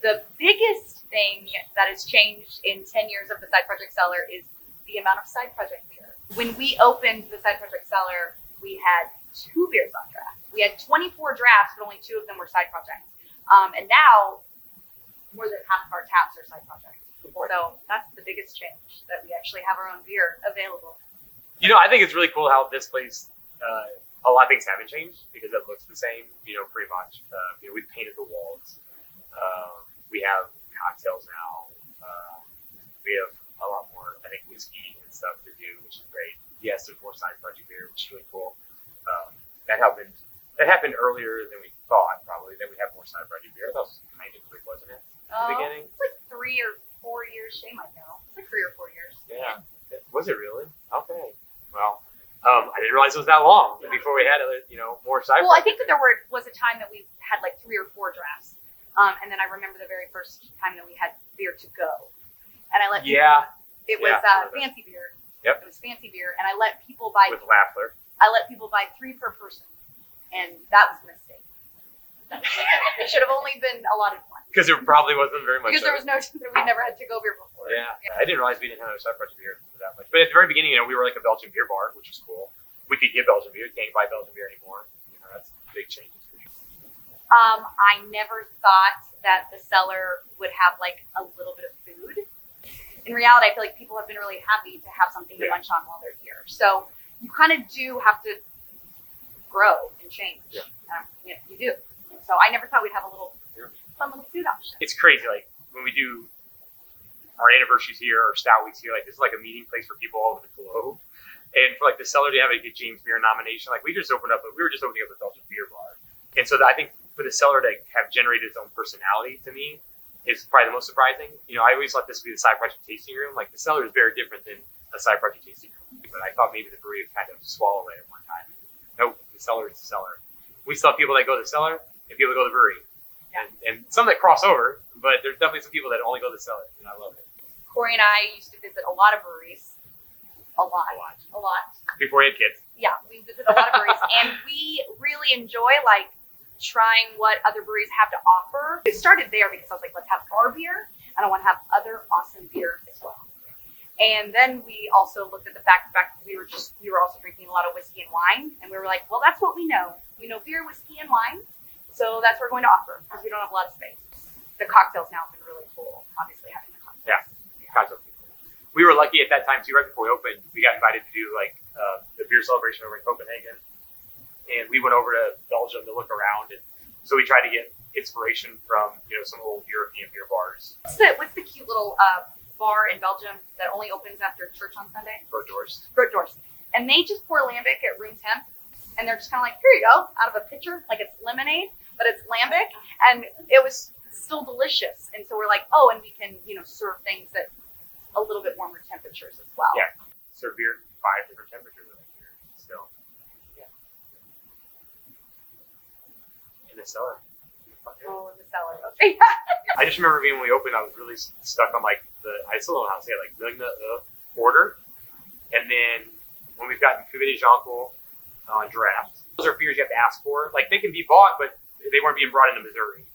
The biggest thing that has changed in 10 years of the Side Project Cellar is the amount of side project beer. When we opened the Side Project Cellar, we had 2 beers on draft. We had 24 drafts, but only 2 of them were side projects. And now, more than half of our taps are side projects. So that's the biggest change, that we actually have our own beer available. You know, I think it's really cool how this place, a lot of things haven't changed because it looks the same, pretty much. We've painted the walls. We have cocktails now. We have a lot more, I think, whiskey and stuff to do, which is great. Yes, there's more side project beer, which is really cool. That happened earlier than we thought, probably, that we have more side project beer. That was kind of quick, wasn't it? At the beginning? It's like 3 or 4 years. Shane might know. It's like 3 or 4 years. Yeah. Was it really? Okay. Well, I didn't realize it was that long before we had, more side project. Well, I think that there was a time that we had like 3 or 4 drafts. And then I remember the very first time that we had beer to go. And I let it was fancy beer. Yep. It was fancy beer. And I let people buy with Lafler. I let people buy 3 per person. And that was a mistake. It should have only been allotted 1. Because there probably wasn't very much. Because there was we never had to go beer before. Yeah. I didn't realize we didn't have a side project beer for that much. But at the very beginning, we were like a Belgian beer bar, which was cool. We could get Belgian beer. You can't buy Belgian beer anymore. That's big changes. I never thought that the cellar would have like a little bit of food. In reality, I feel like people have been really happy to have something to munch on while they're here. So you kind of do have to grow and change. Yeah. You do. So I never thought we'd have a fun little food option. It's crazy. Like when we do our anniversaries here or Stout Weeks here, like this is like a meeting place for people all over the globe. And for like the cellar to have a good James Beer nomination, like we were just opening up a Belgian beer bar. And so I think for the cellar to have generated its own personality to me is probably the most surprising. I always thought this would be the side project tasting room. Like the cellar is very different than a side project tasting room. But I thought maybe the brewery would kind of swallow it at one time. Nope, the cellar is the cellar. We still have people that go to the cellar and people that go to the brewery. Yeah. And some that cross over, but there's definitely some people that only go to the cellar, and I love it. Corey and I used to visit a lot of breweries. A lot. Before we had kids. Yeah, we visit a lot of breweries, and we really enjoy trying what other breweries have to offer. It started there because I was like, let's have our beer, and I want to have other awesome beer as well. And then we also looked at the fact that we were also drinking a lot of whiskey and wine, and we were like, well, that's what we know. We know beer, whiskey, and wine, so that's what we're going to offer because we don't have a lot of space. The cocktails now have been really cool, obviously having the cocktails. Yeah, cocktails. We were lucky at that time too. Right before we opened, we got invited to do the beer celebration over in Copenhagen. And we went over to Belgium to look around, and so we tried to get inspiration from some old European beer bars. What's the cute little bar in Belgium that only opens after church on Sunday? Groot Doors. And they just pour lambic at room temp, and they're just kind of like, here you go, out of a pitcher, like it's lemonade, but it's lambic, and it was still delicious. And so we're like, oh, and we can serve things at a little bit warmer temperatures as well. Yeah, serve beer 5 different temperatures here still. In the cellar. Oh, in the cellar. Okay. I just remember when we opened, I was really stuck on I still don't know how to say it, the order. And then when we've gotten Cuvée des Jonquils on draft, those are beers you have to ask for. Like they can be bought, but they weren't being brought into Missouri,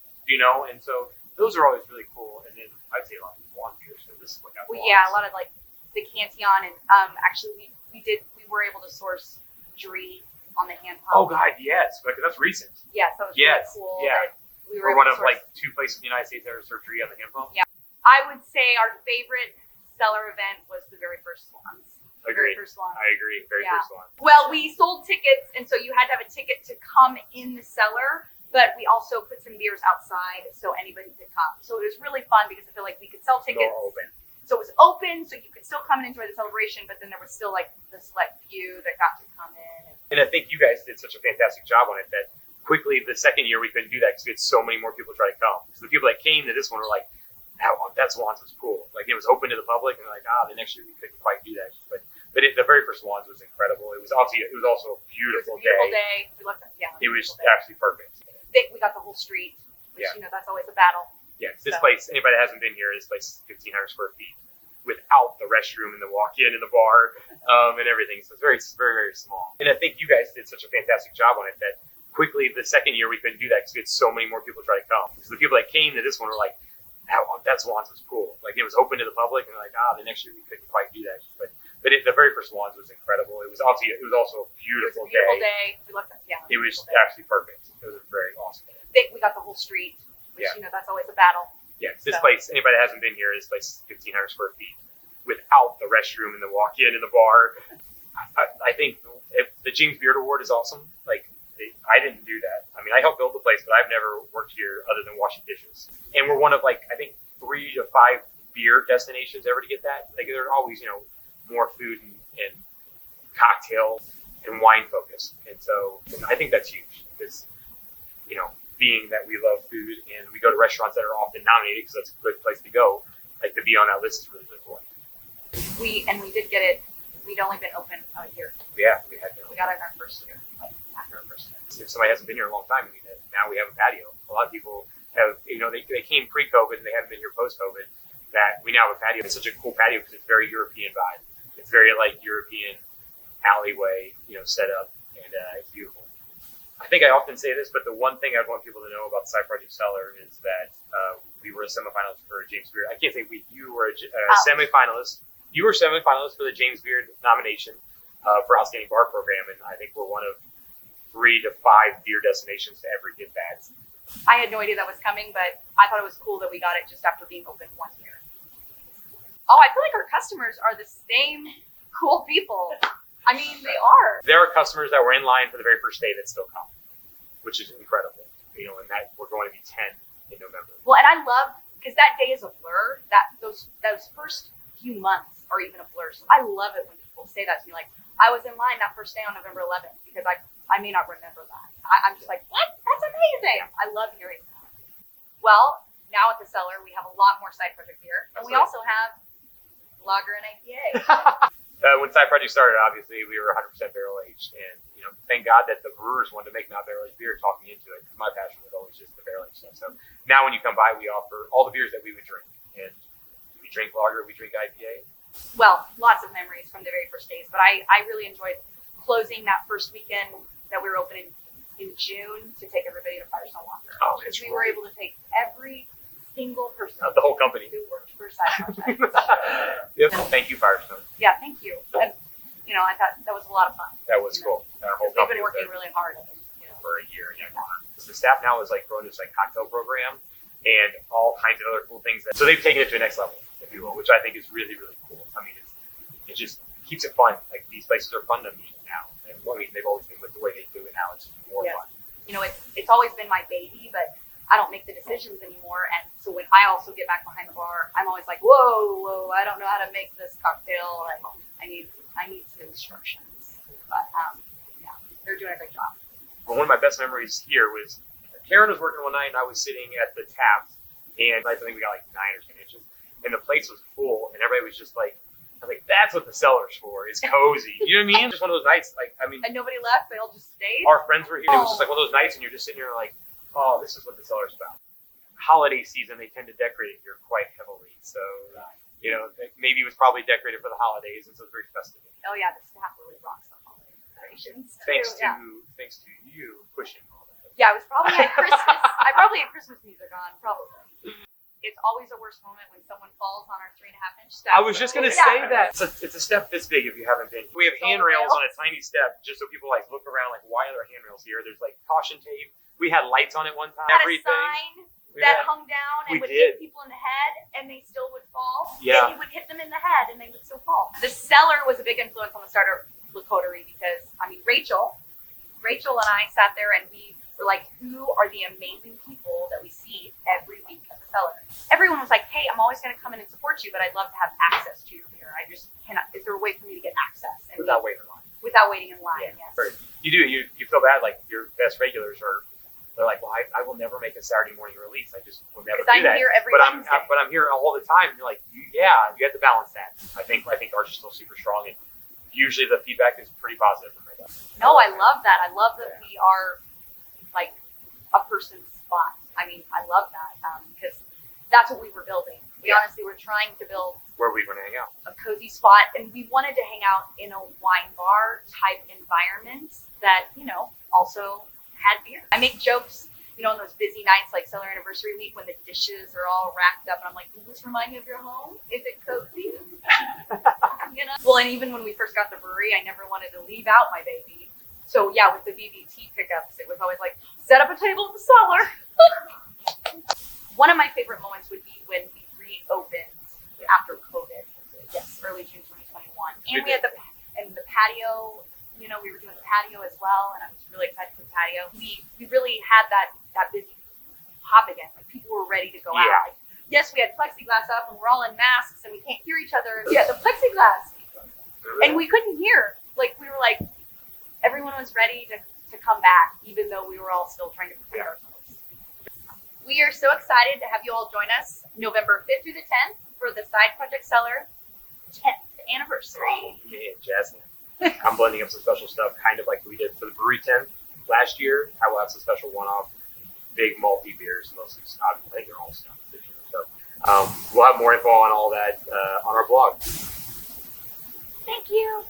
And so those are always really cool. And then I'd say a lot of blonde beers. So this is what got blondes. Yeah, a lot of the Cantillon, and actually we were able to source Dree on the hand pump. Oh God, yes, because that's recent. Yeah, so it was really cool. Yeah. We're one of 2 places in the United States that ever served Dree on the hand pump. Yeah, I would say our favorite cellar event was the very first ones. Agreed. Very first one. I agree. Very first one. Well, we sold tickets, and so you had to have a ticket to come in the cellar. But we also put some beers outside so anybody could come. So it was really fun because I feel like we could sell tickets. Open. So it was open, so you could still come and enjoy the celebration, but then there was still the select few that got to come in. And I think you guys did such a fantastic job on it that quickly the second year we couldn't do that because we had so many more people try to come. So the people that came to this one were like, that Swans was cool. Like it was open to the public, and like, the next year we couldn't quite do that. But the very first Swans was incredible. It was also a beautiful day. We loved it. Yeah. It was absolutely perfect. We got the whole street, which that's always a battle. Yeah, this place, anybody that hasn't been here, this place is 1,500 square feet without the restroom and the walk-in and the bar and everything. So it's very, very, very small. And I think you guys did such a fantastic job on it that quickly the second year we couldn't do that because we had so many more people try to come. So the people that came to this one were like, that Swans was cool. Like it was open to the public, and like the next year we couldn't quite do that. But the very first Swans was incredible. It was also a beautiful, day. We looked at it was actually perfect. It was a very awesome day. We got the whole street, which that's always a battle. Yeah, this place. Anybody that hasn't been here, this place is 1,500 square feet without the restroom and the walk-in and the bar. I think if the James Beard Award is awesome. Like I didn't do that. I mean, I helped build the place, but I've never worked here other than washing dishes. And we're one of I think 3 to 5 beer destinations ever to get that. Like there are always more food and cocktail and wine focused. And so I think that's huge because being that we love food and we go to restaurants that are often nominated because that's a good place to go. Like to be on that list is really good for it. We did get it. We'd only been open a year. Yeah, we got it in our first year. After our first year. If somebody hasn't been here a long time, now we have a patio. A lot of people have, they came pre-COVID and they haven't been here post-COVID. That we now have a patio. It's such a cool patio because it's very European vibe. It's very like European alleyway, set up, and it's beautiful. I think I often say this, but the one thing I want people to know about the Side Project Cellar is that we were a semifinalist for James Beard. I can't say you were a semifinalist. You were a semifinalist for the James Beard nomination for Outstanding Bar Program, and I think we're one of 3 to 5 beer destinations to ever get that. I had no idea that was coming, but I thought it was cool that we got it just after being open 1 year. Oh, I feel like our customers are the same cool people. I mean, they are. There are customers that were in line for the very first day that still come, which is incredible. And that we're going to be 10 in November. Well, and I love, because that day is a blur. Those first few months are even a blur. So I love it when people say that to me. Like, I was in line that first day on November 11th because I may not remember that. I'm just like, what? That's amazing. I love hearing that. Well, now at the Cellar, we have a lot more Side Project beer. And we also have lager and IPA. When Side Project started, obviously, we were 100% barrel aged. And, thank God that the brewers wanted to make not barrel aged beer, talking into it. Because my passion was always just the barrel aged stuff. So now when you come by, we offer all the beers that we would drink. And we drink lager, we drink IPA. Well, lots of memories from the very first days. But I really enjoyed closing that first weekend that we were opening in June to take everybody to Firestone Walker. Oh, we were able to take every single person the whole company who worked for Side Project. Yep. Thank you, Firestone. Yeah, thank you. And, I thought that was a lot of fun. That was cool. Our whole we've been working really hard for a year. Yeah. The staff now is growing this cocktail program and all kinds of other cool things. So they've taken it to the next level, if you will, which I think is really, really cool. I mean, it just keeps it fun. Like these places are fun to meet now. And, they've always been with the way they do it now. It's more fun. It's always been my baby, but I don't make the decisions anymore. And so when I also get back behind the bar, I'm always like, whoa, I don't know how to make this cocktail. I need some instructions. But they're doing a great job. But one of my best memories here was Karen was working one night and I was sitting at the tap, and I think we got 9 or 10 inches, and the place was full, and everybody was just like, I was like, that's what the Cellar's for. It's cozy. You know what I mean? Just one of those nights. And nobody left. They all just stayed. Our friends were here. It was just one of those nights, and you're just sitting here like, oh, this is what the Cellar's about. Holiday season, they tend to decorate it here quite heavily. So, maybe it was probably decorated for the holidays, and so it's very festive. Oh yeah, the staff really rocks the holiday decorations. Thanks to you pushing all that. Yeah, I was probably at Christmas. I probably had Christmas music on, probably. It's always a worst moment when someone falls on our 3.5-inch step. I was just going to say that. It's a step this big if you haven't been. We have handrails on a tiny step just so people look around why are there handrails here? There's caution tape. We had lights on it one time. We had a sign that hung down and would hit people in the head and they still would fall. Yeah. And you would hit them in the head and they would still fall. The Cellar was a big influence on the start of Lacoterie because, Rachel and I sat there and we were like, who are the amazing people that we see every week at the Cellar? Everyone was like, hey, I'm always going to come in and support you, but I'd love to have access to your beer. I just cannot. Is there a way for me to get access? And without waiting in line. Without waiting in line, yes. Right. You do. You feel bad. Your best regulars they're like, well, I will never make a Saturday morning release. I just will never do that. Because I'm here every Wednesday. But I'm here all the time. And you're like, you have to balance that. I think ours is still super strong, and usually the feedback is pretty positive from my guys. No, I love that. I love that we are a person's spot. I love that because that's what we were building. We honestly were trying to build where we were going to hang out, a cozy spot, and we wanted to hang out in a wine bar type environment that also had beer. I make jokes you know, on those busy nights like Cellar Anniversary Week when the dishes are all racked up, and I'm like, does this remind you of your home? Is it cozy? You know? Well, and even when we first got the brewery, I never wanted to leave out my baby. So yeah, with the BBT pickups, it was always like, set up a table at the cellar. One of my favorite moments would be when we reopened after COVID. Yes, early June 2021. And we had the patio, you know, we were doing the patio as well, and I was really excited for the patio. We really had that busy pop again. Like people were ready to go out. Like, yes, we had plexiglass up and we're all in masks and we can't hear each other. Yeah, the plexiglass. And we couldn't hear. Like we were like, everyone was ready to come back, even though we were all still trying to prepare ourselves. We are so excited to have you all join us November 5th through the 10th for the Side Project Cellar 10th anniversary. Man, jazz hands. I'm blending up some special stuff, kind of like we did for the brewery 10th last year. I will have some special one-off big malty beers, mostly. I think they're all stuff this year. So we'll have more info on all that on our blog. Thank you.